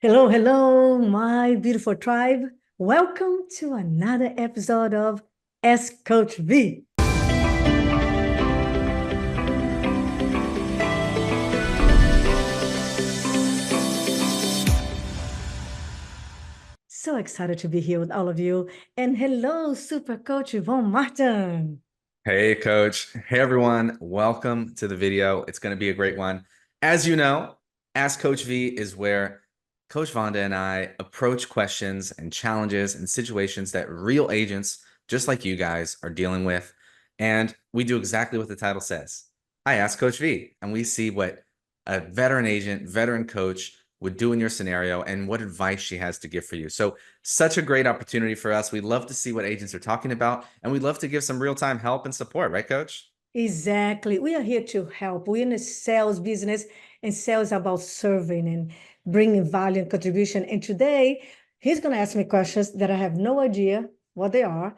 Hello, hello, my beautiful tribe. Welcome to another episode of Ask Coach V. So excited to be here with all of you. And hello, Super Coach Ivon Martin. Hey, Coach. Hey, everyone. Welcome to the video. It's going to be a great one. As you know, Ask Coach V is where Coach Vanda and I approach questions and challenges and situations that real agents, just like you guys, are dealing with. And we do exactly what the title says. I ask Coach V, and we see what a veteran agent, veteran coach would do in your scenario and what advice she has to give for you. So such a great opportunity for us. We love to see what agents are talking about, and we'd love to give some real-time help and support, right, Coach? Exactly. We are here to help. We're in the sales business, and sales is about serving and bringing value and contribution. And today, he's going to ask me questions that I have no idea what they are.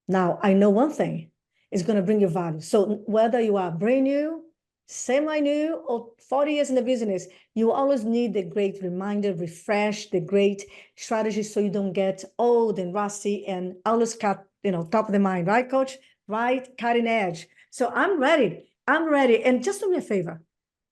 Now, I know one thing, it's going to bring you value. So whether you are brand new, semi-new, or 40 years in the business, you always need the great reminder, refresh the great strategy so you don't get old and rusty and always cut, top of the mind, right, Coach? Right, cutting edge. So I'm ready. I'm ready. And just do me a favor.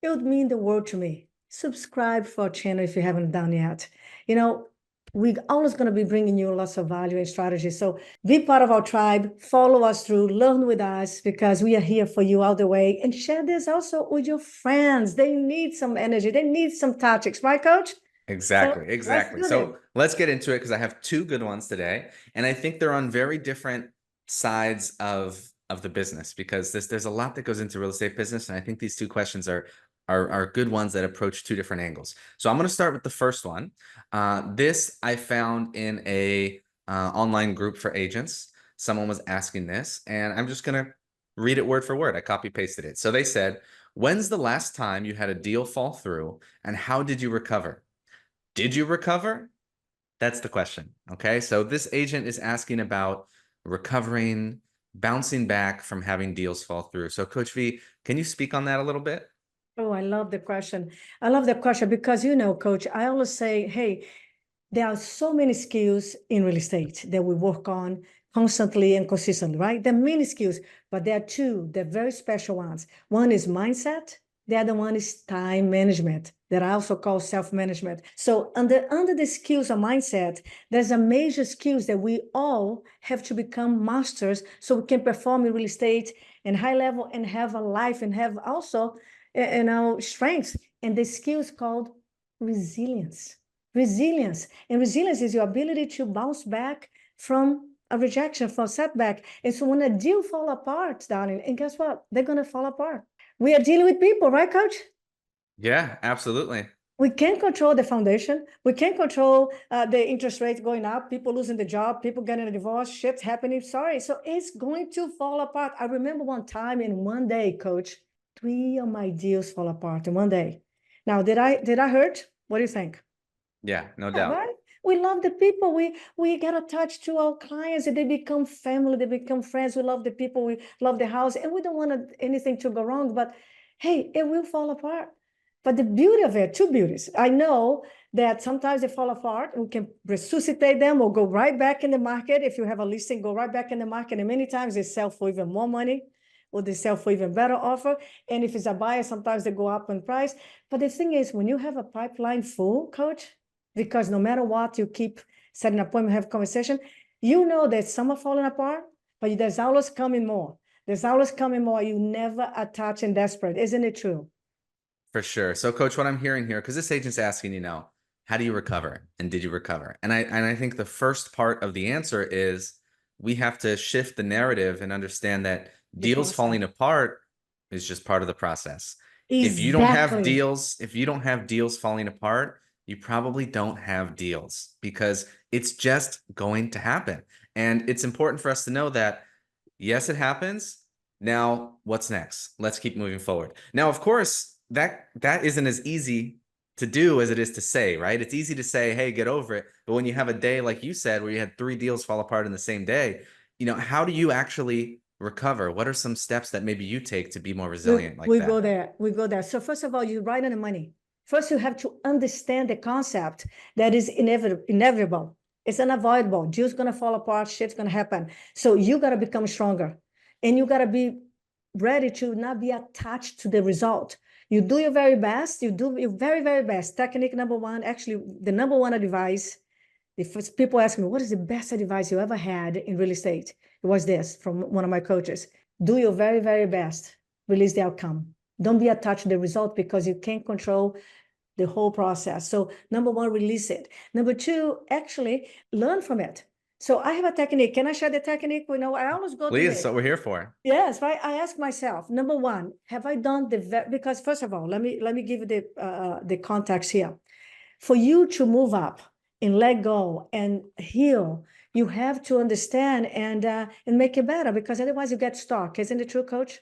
It would mean the world to me. Subscribe for our channel if you haven't done yet. You know, we're always going to be bringing you lots of value and strategy. So be part of our tribe, follow us through, learn with us because we are here for you all the way. And share this also with your friends. They need some energy, they need some tactics, right, Coach? So Exactly, let's exactly. do this. So let's get into it because I have two good ones today, and I think they're on very different sides of the business because there's a lot that goes into real estate business, and I think these two questions are good ones that approach two different angles. So I'm going to start with the first one. This I found in a online group for agents. Someone was asking this, and I'm just going to read it word for word. I copy pasted it. So they said, "When's the last time you had a deal fall through, and how did you recover? Did you recover?" That's the question. Okay. So this agent is asking about recovering, bouncing back from having deals fall through. So, Coach V, can you speak on that a little bit? Oh, I love the question. I love the question because, Coach, I always say, hey, there are so many skills in real estate that we work on constantly and consistently, right? There are many skills, but there are two, they're very special ones. One is mindset, the other one is time management, that I also call self-management. So under the skills of mindset, there's a major skills that we all have to become masters so we can perform in real estate and high level and have a life and have also strengths. And the skills called resilience. And resilience is your ability to bounce back from a rejection, from a setback. And so when a deal fall apart, darling, and guess what? They're going to fall apart. We are dealing with people, right, Coach? Yeah, absolutely. We can't control the foundation. We can't control the interest rates going up, people losing the job, people getting a divorce, shit's happening. Sorry. So it's going to fall apart. I remember one time in one day, Coach, three of my deals fall apart in one day. Now, did I hurt? What do you think? Yeah, no Yeah, doubt. right? We love the people. We get attached to our clients and they become family, they become friends. We love the people, we love the house, and we don't want anything to go wrong. But hey, it will fall apart. But the beauty of it, two beauties. I know that sometimes they fall apart. We can resuscitate them or go right back in the market. If you have a listing, go right back in the market. And many times they sell for even more money or they sell for even better offer. And if it's a buyer, sometimes they go up in price. But the thing is, when you have a pipeline full, Coach, because no matter what, you keep setting an appointment, have conversation, you know that some are falling apart, but there's always coming more. There's always coming more. You never attach and desperate. Isn't it true? For sure. So, Coach, what I'm hearing here, because this agent's asking, how do you recover? And did you recover? And I think the first part of the answer is we have to shift the narrative and understand that The deals process. falling apart is just part of the process. Exactly. If you don't have deals falling apart, you probably don't have deals because it's just going to happen. And it's important for us to know that yes, it happens. Now, what's next? Let's keep moving forward. Now, of course, that isn't as easy to do as it is to say, right? It's easy to say, hey, get over it. But when you have a day like you said, where you had three deals fall apart in the same day, how do you actually recover? What are some steps that maybe you take to be more We, resilient like we go that? there. We go there. So first of all, you right on the money. First, you have to understand the concept that is inevitable. It's unavoidable. Deal's going to fall apart. Shit's going to happen. So you got to become stronger. And you got to be ready to not be attached to the result. You do your very best. You do your very, very best. Technique number one, actually, the number one advice. If people ask me, what is the best advice you ever had in real estate? It was this from one of my coaches. Do your very, very best. Release the outcome. Don't be attached to the result because you can't control the whole process. So number one, release it. Number two, actually learn from it. So I have a technique. Can I share the technique? I always go to Please, it. that's what we're here for. Yes, right. I ask myself, number one, have I done because first of all, let me give you the context here. For you to move up and let go and heal, you have to understand and make it better, because otherwise you get stuck. Isn't it true, Coach?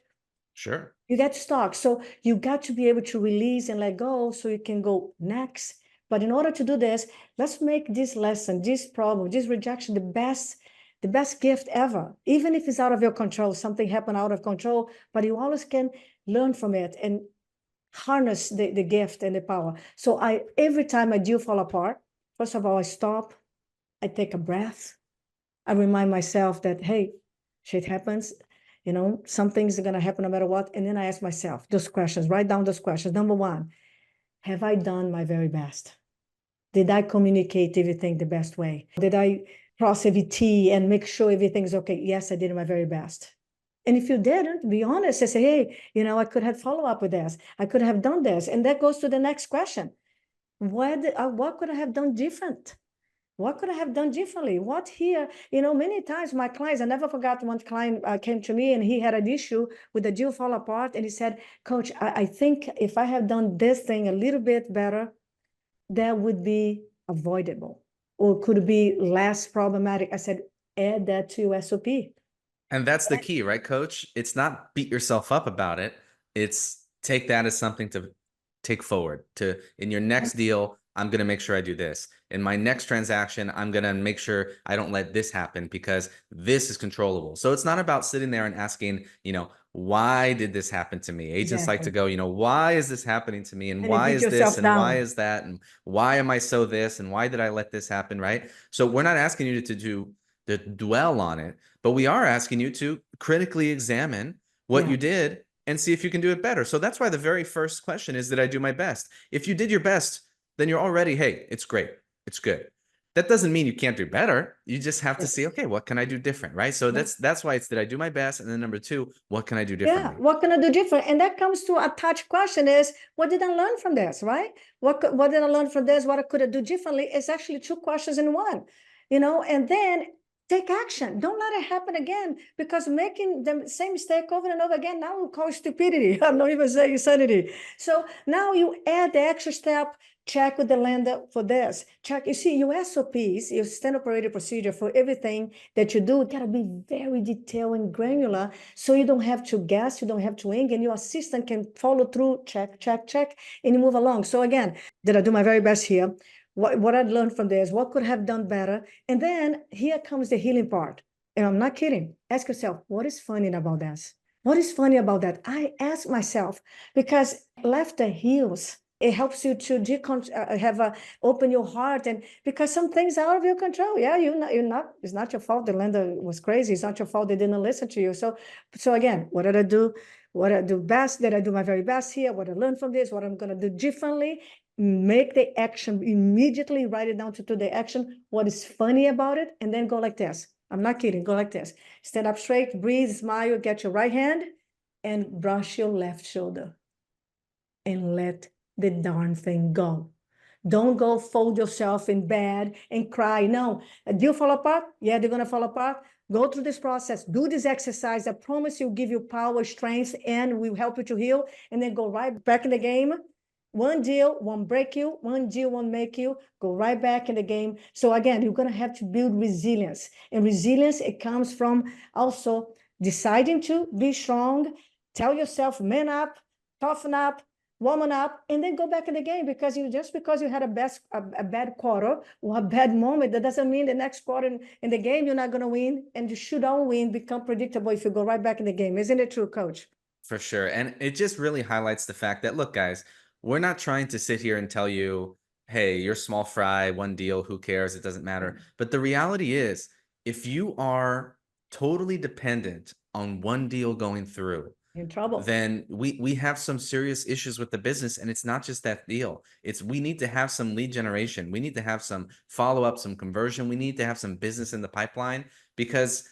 Sure. You get stuck. So you got to be able to release and let go so you can go next. But in order to do this, let's make this lesson, this problem, this rejection, the best gift ever. Even if it's out of your control, something happened out of control, but you always can learn from it and harness the gift and the power. So every time I do fall apart, first of all, I stop, I take a breath, I remind myself that, hey, shit happens. Some things are going to happen no matter what. And then I ask myself those questions, write down those questions. Number one, have I done my very best? Did I communicate everything the best way? Did I cross every T and make sure everything's okay? Yes, I did my very best. And if you didn't, be honest and say, hey, I could have followed up with this. I could have done this. And that goes to the next question. What could I have done different? What could I have done differently? What here, many times my clients, I never forgot one client came to me and he had an issue with the deal fall apart. And he said, Coach, I think if I have done this thing a little bit better, that would be avoidable or could be less problematic. I said, add that to your SOP. And that's the key, right, Coach? It's not beat yourself up about it. It's take that as something to take forward. In your next deal, I'm going to make sure I do this. In my next transaction, I'm going to make sure I don't let this happen because this is controllable. So it's not about sitting there and asking, why did this happen to me? Agents like to go, why is this happening to me? And why is this? And why is that? And why am I so this? And why did I let this happen? Right? So we're not asking you to dwell on it, but we are asking you to critically examine what you did and see if you can do it better. So that's why the very first question is, did I do my best? If you did your best, then you're already, hey, it's great. It's good. That doesn't mean you can't do better. You just have to see, okay, what can I do different, right? So that's why it's, did I do my best? And then number two, what can I do differently? Yeah, what can I do different? And that comes to a touch question is, what did I learn from this, right? What did I learn from this? What could I do differently? It's actually two questions in one, and then take action. Don't let it happen again, because making the same mistake over and over again, now we call stupidity. I'm not even saying insanity. So now you add the extra step. Check with the lender for this. Check, you see, your SOPs, your standard operating procedure for everything that you do, gotta be very detailed and granular, so you don't have to guess, you don't have to wing, and your assistant can follow through, check, check, check, and you move along. So again, did I do my very best here? What I learned from this, what could I have done better? And then here comes the healing part. And I'm not kidding. Ask yourself, what is funny about this? What is funny about that? I ask myself, because laughter heals. It helps you to open your heart, and because some things are out of your control. Yeah, it's not your fault the lender was crazy. It's not your fault they didn't listen to you. So again, what did I do? What I do best? Did I do my very best here? What I learned from this? What I'm gonna do differently? Make the action immediately, write it down to the action. What is funny about it? And then go like this. I'm not kidding, go like this. Stand up straight, breathe, smile, get your right hand and brush your left shoulder and let the darn thing go. Don't go fold yourself in bed and cry. No, a deal fall apart. Yeah, they're gonna fall apart. Go through this process, do this exercise. I promise you, give you power, strength, and will help you to heal. And then go right back in the game. One deal won't break you. One deal won't make you. Go right back in the game. So again, you're gonna have to build resilience. And resilience, it comes from also deciding to be strong. Tell yourself, man up, toughen up, woman up, and then go back in the game, because because you had a bad quarter or a bad moment, that doesn't mean the next quarter in the game you're not going to win, and you should all win, become predictable if you go right back in the game. Isn't it true, Coach? For sure. And it just really highlights the fact that, look, guys, we're not trying to sit here and tell you, hey, you're small fry, one deal, who cares? It doesn't matter. But the reality is, if you are totally dependent on one deal going through, In trouble. then we have some serious issues with the business. And it's not just that deal. It's we need to have some lead generation. We need to have some follow-up, some conversion. We need to have some business in the pipeline because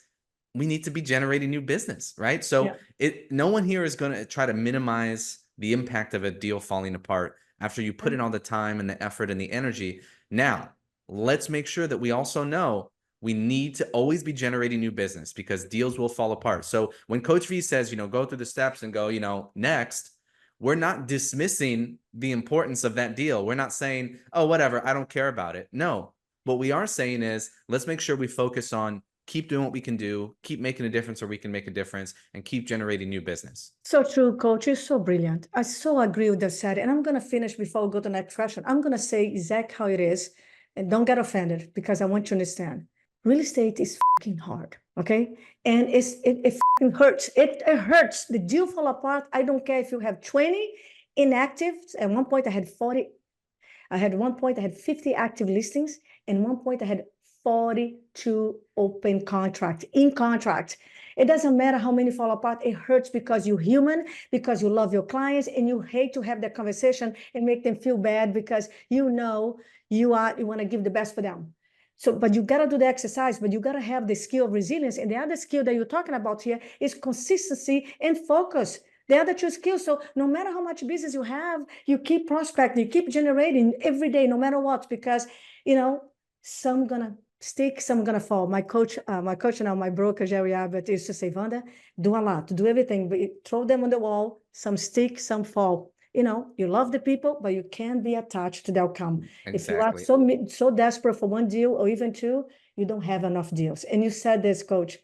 we need to be generating new business, right? So Yeah. no one here is going to try to minimize the impact of a deal falling apart after you put in all the time and the effort and the energy. Now, let's make sure that we also know we need to always be generating new business because deals will fall apart. So when Coach V says, go through the steps and go, next, we're not dismissing the importance of that deal. We're not saying, oh, whatever, I don't care about it. No, what we are saying is let's make sure we focus on keep doing what we can do, keep making a difference where we can make a difference, and keep generating new business. So true, coach. You're so brilliant. I so agree with that said. And I'm going to finish before we go to the next question. I'm going to say exactly how it is. And don't get offended because I want you to understand. Real estate is fucking hard. Okay. And it fucking hurts. It hurts. The deal fall apart. I don't care if you have 20 inactives. At one point, I had 40. At one point, I had 50 active listings. And one point, I had 42 open contract in contract. It doesn't matter how many fall apart. It hurts because you're human, because you love your clients, and you hate to have that conversation and make them feel bad because you want to give the best for them. So, but you got to do the exercise, but you got to have the skill of resilience. And the other skill that you're talking about here is consistency and focus. The other two skills. So no matter how much business you have, you keep prospecting, you keep generating every day, no matter what, because, some gonna stick, some gonna fall. My coach now, my broker, Jerry Abbott, used to say, Vanda, do a lot, do everything, but throw them on the wall, some stick, some fall. You love the people, but you can't be attached to the outcome. Exactly. If you are so desperate for one deal or even two, you don't have enough deals. And you said this, coach,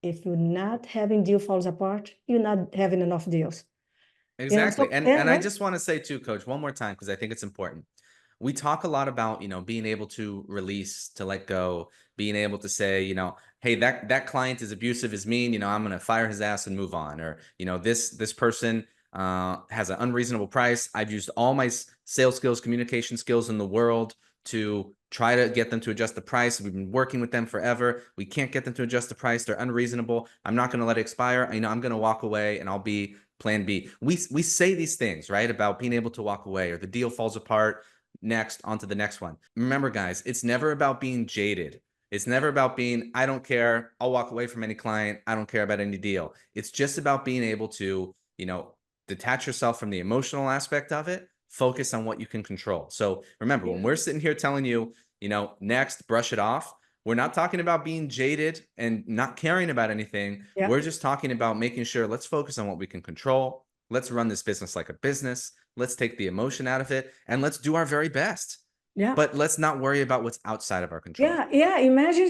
if you're not having deal falls apart, you're not having enough deals. Exactly. So, and I just want to say too, Coach, one more time, because I think it's important. We talk a lot about, being able to release, to let go, being able to say, hey, that client is abusive, is mean, I'm going to fire his ass and move on. Or, this person has an unreasonable price. I've used all my sales skills, communication skills in the world to try to get them to adjust the price. We've been working with them forever. We can't get them to adjust the price. They're unreasonable. I'm not going to let it expire. I'm going to walk away and I'll be plan B. We say these things, right? About being able to walk away or the deal falls apart. Next, on to the next one. Remember, guys, it's never about being jaded. It's never about being, I don't care. I'll walk away from any client. I don't care about any deal. It's just about being able to, detach yourself from the emotional aspect of it, focus on what you can control. So remember, when we're sitting here telling you, next, brush it off, we're not talking about being jaded and not caring about anything. Yeah. We're just talking about making sure let's focus on what we can control. Let's run this business like a business. Let's take the emotion out of it and let's do our very best. Yeah. But let's not worry about what's outside of our control. Yeah.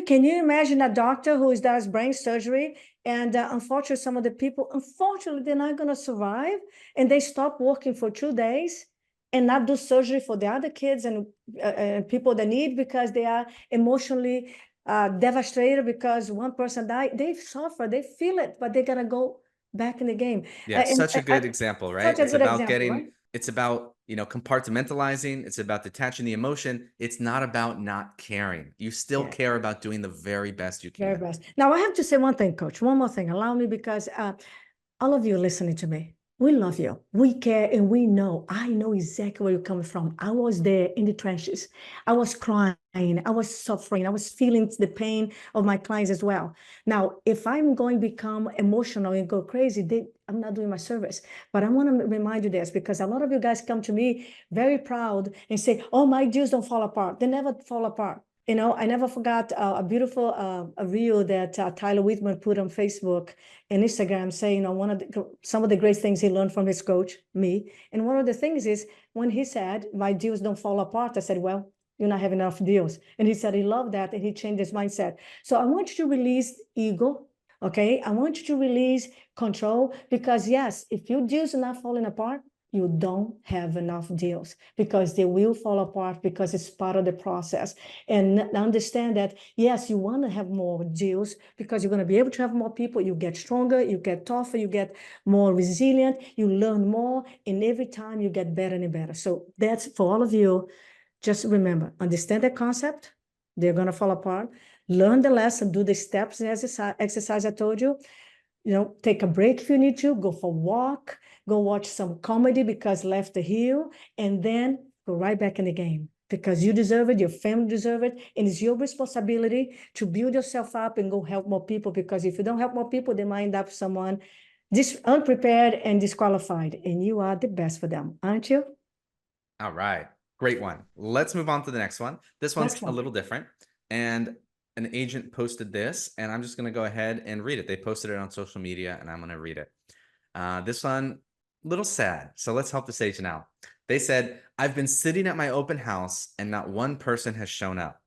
Can you imagine a doctor who does brain surgery and unfortunately, some of the people, they're not going to survive and they stop working for 2 days and not do surgery for the other kids and people that need because they are emotionally devastated because one person died. They suffer, they feel it, but they're going to go back in the game. Yeah, such a good example, right? Such a good example, right? It's about, compartmentalizing. It's about detaching the emotion. It's not about not caring. You still care about doing the very best you can. Very best. Now, I have to say one thing, coach, one more thing. Allow me, because all of you listening to me, we love you. We care and we know. I know exactly where you're coming from. I was there in the trenches. I was crying. I was suffering. I was feeling the pain of my clients as well. Now, if I'm going to become emotional and go crazy, I'm not doing my service. But I want to remind you this, because a lot of you guys come to me very proud and say, oh, my deals don't fall apart. They never fall apart. I never forgot a beautiful a reel that Tyler Whitman put on Facebook and Instagram saying, some of the great things he learned from his coach, me. And one of the things is when he said, my deals don't fall apart, I said, well, you're not having enough deals. And he said he loved that and he changed his mindset. So I want you to release ego. Okay. I want you to release control, because yes, if your deals are not falling apart, you don't have enough deals, because they will fall apart, because it's part of the process. And understand that, yes, you want to have more deals because you're going to be able to have more people. You get stronger, you get tougher, you get more resilient, you learn more, and every time you get better and better. So that's for all of you. Just remember, understand the concept. They're going to fall apart. Learn the lesson, do the steps and exercise I told you. Take a break if you need to, go for a walk, go watch some comedy because life the hill, and then go right back in the game, because you deserve it, your family deserve it, and it's your responsibility to build yourself up and go help more people, because if you don't help more people, they might end up someone unprepared and disqualified, and you are the best for them, aren't you? All right. Great one. Let's move on to the next one. This one's Next one. a little different. And an agent posted this, and I'm just going to go ahead and read it. They posted it on social media, and I'm going to read it. This one, a little sad. So let's help this agent out. They said, I've been sitting at my open house and not one person has shown up.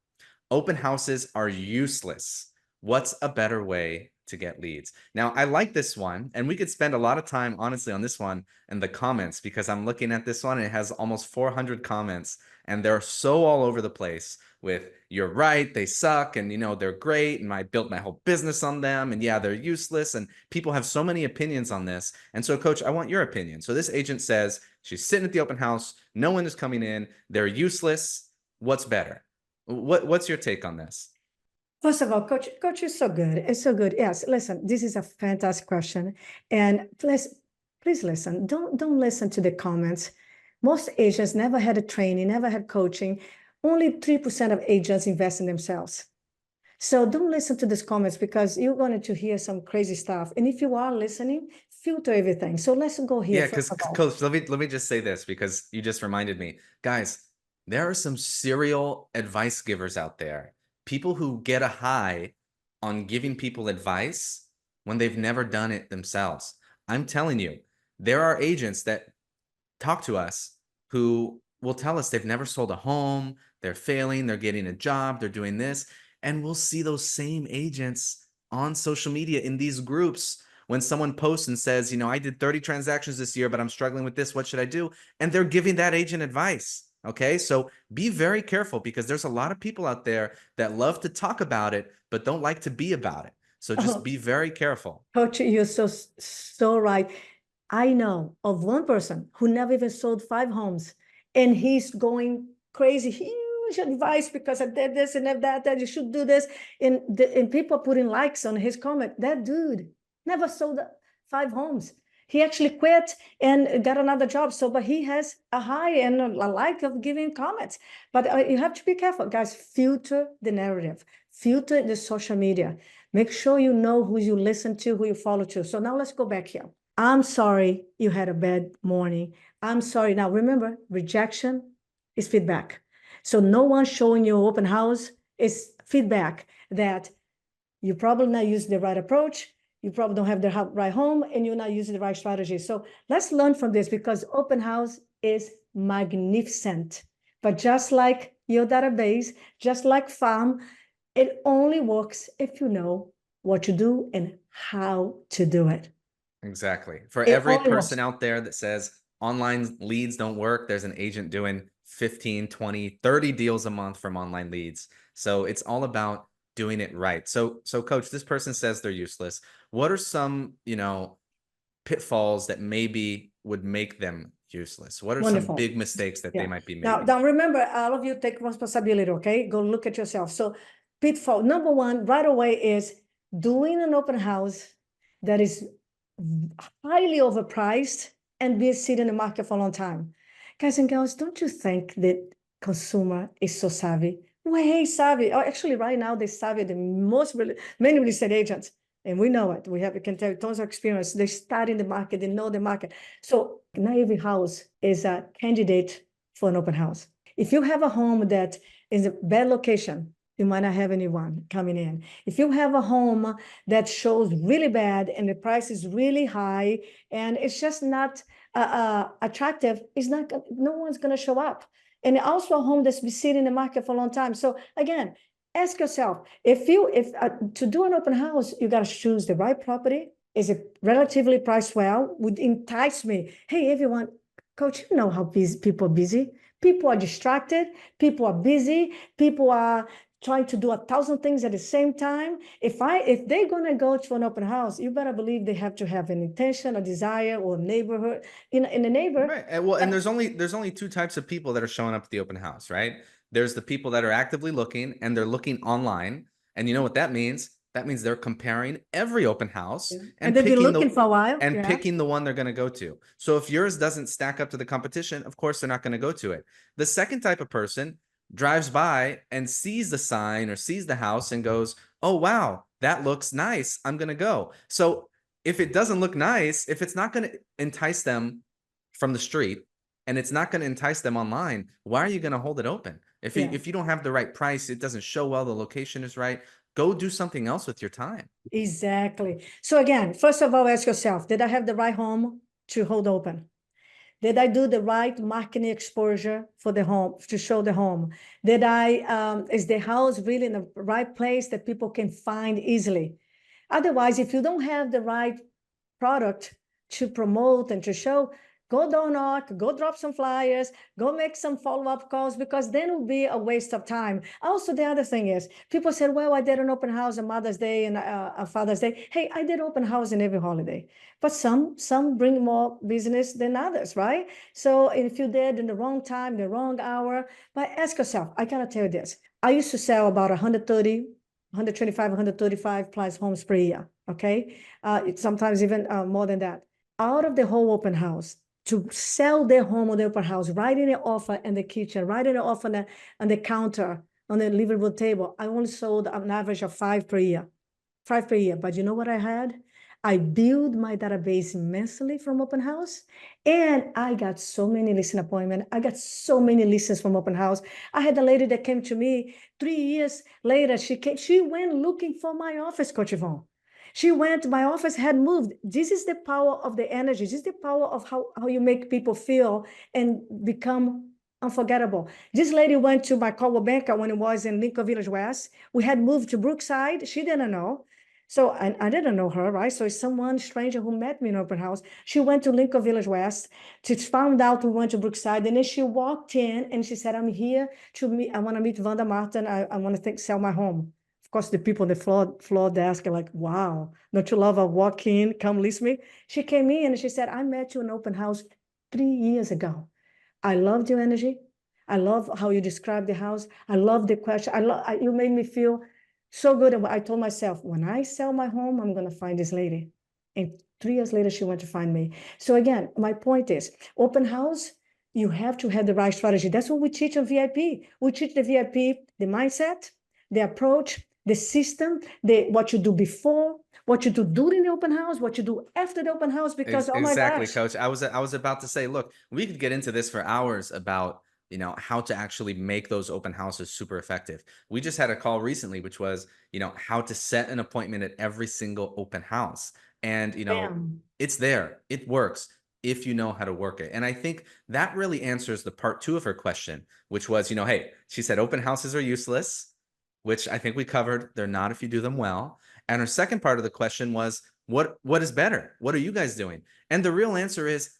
Open houses are useless. What's a better way to get leads? Now, I like this one, and we could spend a lot of time, honestly, on this one in the comments, because I'm looking at this one and it has almost 400 comments, and they're so all over the place with, you're right, they suck, and they're great, and I built my whole business on them, and yeah, they're useless, and people have so many opinions on this. And so, Coach, I want your opinion. So this agent says she's sitting at the open house, no one is coming in, they're useless. What's better? What's your take on this? First of all, Coach is so good. It's so good. Yes, listen, this is a fantastic question. And please listen. Don't listen to the comments. Most agents never had a training, never had coaching. Only 3% of agents invest in themselves. So don't listen to these comments, because you're going to hear some crazy stuff. And if you are listening, filter everything. So let's go here. Yeah, because Coach, let me just say this, because you just reminded me, guys. There are some serial advice givers out there, people who get a high on giving people advice when they've never done it themselves. I'm telling you, there are agents that talk to us who will tell us they've never sold a home, they're failing, they're getting a job, they're doing this. And we'll see those same agents on social media in these groups when someone posts and says, I did 30 transactions this year, but I'm struggling with this. What should I do? And they're giving that agent advice. Okay, so be very careful, because there's a lot of people out there that love to talk about it, but don't like to be about it. So just be very careful. Coach, you're so right. I know of one person who never even sold 5 homes, and he's going crazy, huge advice, because I did this and that you should do this. And people putting likes on his comment. That dude never sold 5 homes. He actually quit and got another job. But he has a high and a like of giving comments. But you have to be careful, guys. Filter the narrative, filter the social media. Make sure you know who you listen to, who you follow to. So now let's go back here. I'm sorry you had a bad morning. I'm sorry. Now remember, rejection is feedback. So no one showing you open house is feedback that you probably not use the right approach. You probably don't have the right home, and you're not using the right strategy. So let's learn from this, because open house is magnificent. But just like your database, just like farm, it only works if you know what to do and how to do it. Exactly. For It every only person works. out there that says online leads don't work, there's an agent doing 15, 20, 30 deals a month from online leads. So it's all about doing it right. So Coach, this person says they're useless. What are some, pitfalls that maybe would make them useless? What are some Wonderful. big mistakes that they might be making? Now remember, all of you take responsibility, okay? Go look at yourself. So pitfall number 1 right away is doing an open house that is highly overpriced and be sitting in the market for a long time. Guys and girls, don't you think that consumer is so savvy? Way savvy. Oh, actually, right now they savvy the many real estate agents. And we know it. We can tell you tons of experience. They start in the market, they know the market. So not every house is a candidate for an open house. If you have a home that is a bad location, you might not have anyone coming in. If you have a home that shows really bad and the price is really high and it's just not attractive, no one's going to show up. And also a home that's been sitting in the market for a long time. So again, ask yourself, if to do an open house, you got to choose the right property. Is it relatively priced well? Would entice me. Hey, everyone, Coach, you know how busy people are busy. People are distracted. People are busy. People are trying to do 1,000 things at the same time. If they're gonna go to an open house, you better believe they have to have an intention, a desire, or neighborhood in the neighbor. Right. And there's only two types of people that are showing up at the open house, right? There's the people that are actively looking and they're looking online. And you know what that means? That means they're comparing every open house And and they've been picking looking for a while. Yeah. the one they're going to go to. So if yours doesn't stack up to the competition, of course they're not going to go to it. The second type of person drives by and sees the sign or sees the house and goes, "Oh wow, that looks nice. I'm going to go." So if it doesn't look nice, if it's not going to entice them from the street and it's not going to entice them online, why are you going to hold it open? Yeah. If you don't have the right price, it doesn't show well, the location is right, go do something else with your time. Exactly. So again, first of all, ask yourself, did I have the right home to hold open? Did I do the right marketing exposure for the home to show the home? Is the house really in the right place that people can find easily? Otherwise, if you don't have the right product to promote and to show, go door knock, go drop some flyers, go make some follow-up calls, because then it will be a waste of time. Also, the other thing is, people said, well, I did an open house on Mother's Day and a Father's Day. Hey, I did open house in every holiday, but some bring more business than others, right? So if you did in the wrong time, the wrong hour, but ask yourself, I gotta tell you this, I used to sell about 130, 125, 135 plus homes per year, okay? Sometimes even more than that. Out of the whole open house, to sell their home on the open house, right in the offer in the kitchen, right in the offer on the counter, on the living room table, I only sold an average of 5 per year. 5 per year. But you know what I had? I built my database immensely from open house, and I got so many listing appointments. I got so many listings from open house. I had a lady that came to me 3 years later. She went looking for my office, Coach Ivon. My office had moved. This is the power of the energy. This is the power of how you make people feel and become unforgettable. This lady went to my Coldwell Banker when it was in Lincoln Village West. We had moved to Brookside. She didn't know. So I didn't know her, right? So it's someone stranger who met me in open house. She went to Lincoln Village West to found out we went to Brookside. And then she walked in and she said, I'm here to meet, I want to meet Vanda Martin. I want to sell my home. Of course, the people on the floor desk are like, wow, don't you love a walk in, come listen me? She came in and she said, I met you in open house 3 years ago. I loved your energy. I love how you described the house. I love the question. You made me feel so good. And I told myself, when I sell my home, I'm going to find this lady. And 3 years later, she went to find me. So again, my point is, open house, you have to have the right strategy. That's what we teach on VIP. We teach the VIP the mindset, the approach, the system, what you do before, what you do during the open house, what you do after the open house, because oh my Exactly, gosh. Coach. I was about to say, look, we could get into this for hours about, how to actually make those open houses super effective. We just had a call recently, which was, how to set an appointment at every single open house. And, Bam. it's there. It works if you know how to work it. And I think that really answers the part two of her question, which was, hey, she said open houses are useless, which I think we covered. They're not if you do them well. And her second part of the question was, what is better? What are you guys doing? And the real answer is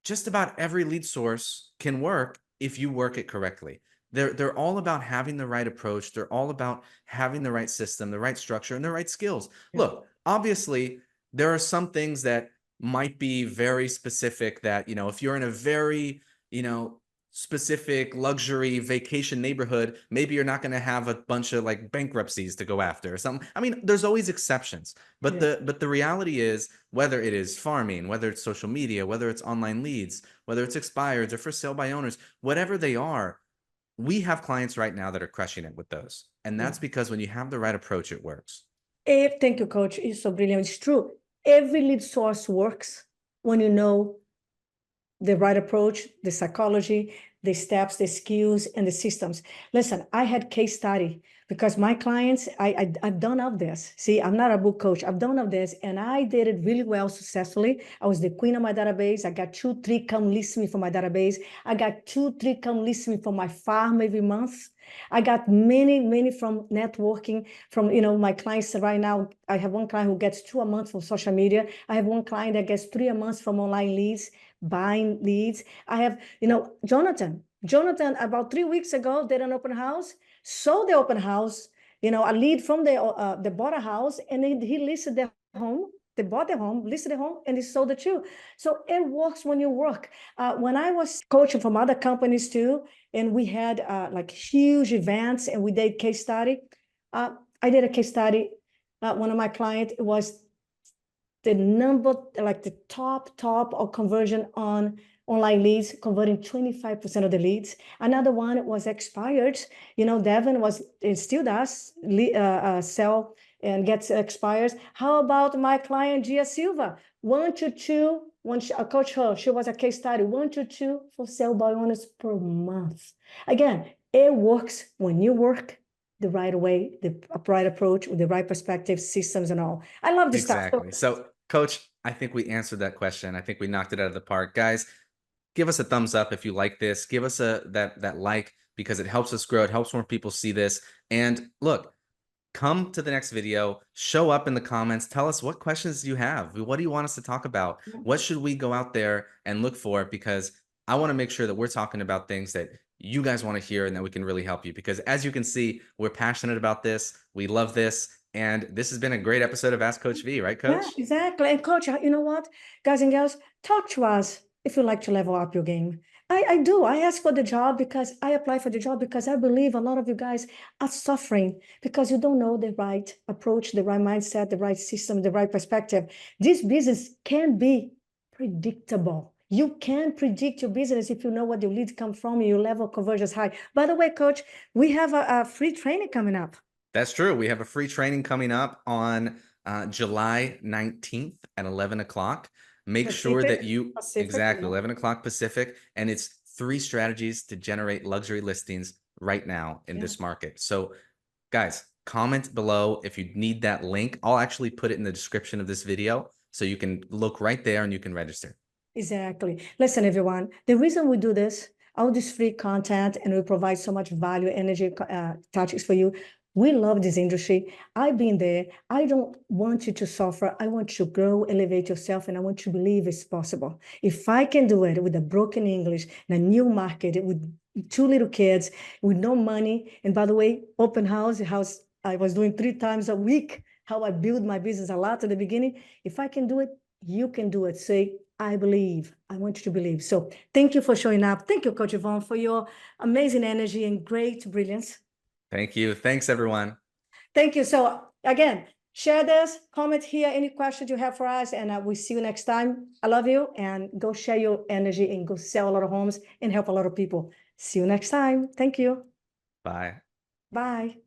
just about every lead source can work if you work it correctly. They're all about having the right approach. They're all about having the right system, the right structure, and the right skills. Yeah. Look, obviously, there are some things that might be very specific that, if you're in a very, specific luxury vacation neighborhood, maybe you're not going to have a bunch of like bankruptcies to go after or something. I mean, there's always exceptions, but Yeah. the reality is, whether it is farming, whether it's social media, whether it's online leads, whether it's expireds or for sale by owners, whatever they are, we have clients right now that are crushing it with those. And that's because when you have the right approach, it works. Thank you, Coach. It's so brilliant. It's true. Every lead source works when you know the right approach, the psychology, the steps, the skills, and the systems. Listen, I had case study because my clients, I've done of this. See, I'm not a book coach. I've done of this, and I did it really well, successfully. I was the queen of my database. I got 2, 3 come list me for my database. I got 2, 3 come list me for my farm every month. I got many from networking from, my clients right now. I have one client who gets 2 a month from social media. I have one client that gets 3 a month from online leads. buying leads. I have, Jonathan. Jonathan, about 3 weeks ago, did an open house, sold the open house, a lead from the bought a house, and then he listed their home. They bought the home, listed the home, and they sold it too. So it works when you work. When I was coaching from other companies too, and we had like huge events and we did case study. I did a case study. One of my clients, it was the number, like the top of conversion on online leads, converting 25% of the leads. Another one was expired. Devin was, it still does sell and gets expires. How about my client, Gia Silva? 1 to 2, I coach her, she was a case study, 1 to 2 for sale by owners per month. Again, it works when you work the right way, the right approach, with the right perspective, systems and all. I love this stuff. Exactly. So, Coach, I think we answered that question. I think we knocked it out of the park. Guys, give us a thumbs up if you like this. Give us that like, because it helps us grow. It helps more people see this. And look, come to the next video, show up in the comments, tell us what questions you have. What do you want us to talk about? What should we go out there and look for? Because I want to make sure that we're talking about things that you guys want to hear and that we can really help you. Because as you can see, we're passionate about this. We love this. And this has been a great episode of Ask Coach V, right, Coach? Yeah, exactly. And Coach, you know what, guys and girls, talk to us if you like to level up your game. I do. I ask for the job because I apply for the job because I believe a lot of you guys are suffering because you don't know the right approach, the right mindset, the right system, the right perspective. This business can be predictable. You can predict your business if you know what your leads come from, your level of conversion is high. By the way, Coach, we have a free training coming up. That's true. We have a free training coming up on July 19th at 11 o'clock. Make sure that you, exactly, 11 o'clock Pacific, and it's 3 strategies to generate luxury listings right now in this market. So guys, comment below if you need that link. I'll actually put it in the description of this video so you can look right there and you can register. Exactly. Listen, everyone, the reason we do this, all this free content, and we provide so much value, energy, tactics for you. We love this industry. I've been there. I don't want you to suffer. I want you to grow, elevate yourself, and I want you to believe it's possible. If I can do it with a broken English in a new market, with 2 little kids, with no money, and by the way, open house I was doing 3 times a week, how I build my business a lot at the beginning. If I can do it, you can do it. Say, I believe. I want you to believe. So thank you for showing up. Thank you, Coach Ivon, for your amazing energy and great brilliance. Thank you. Thanks, everyone. Thank you. So again, share this, comment here, any questions you have for us, and we'll see you next time. I love you, and go share your energy and go sell a lot of homes and help a lot of people. See you next time. Thank you. Bye. Bye.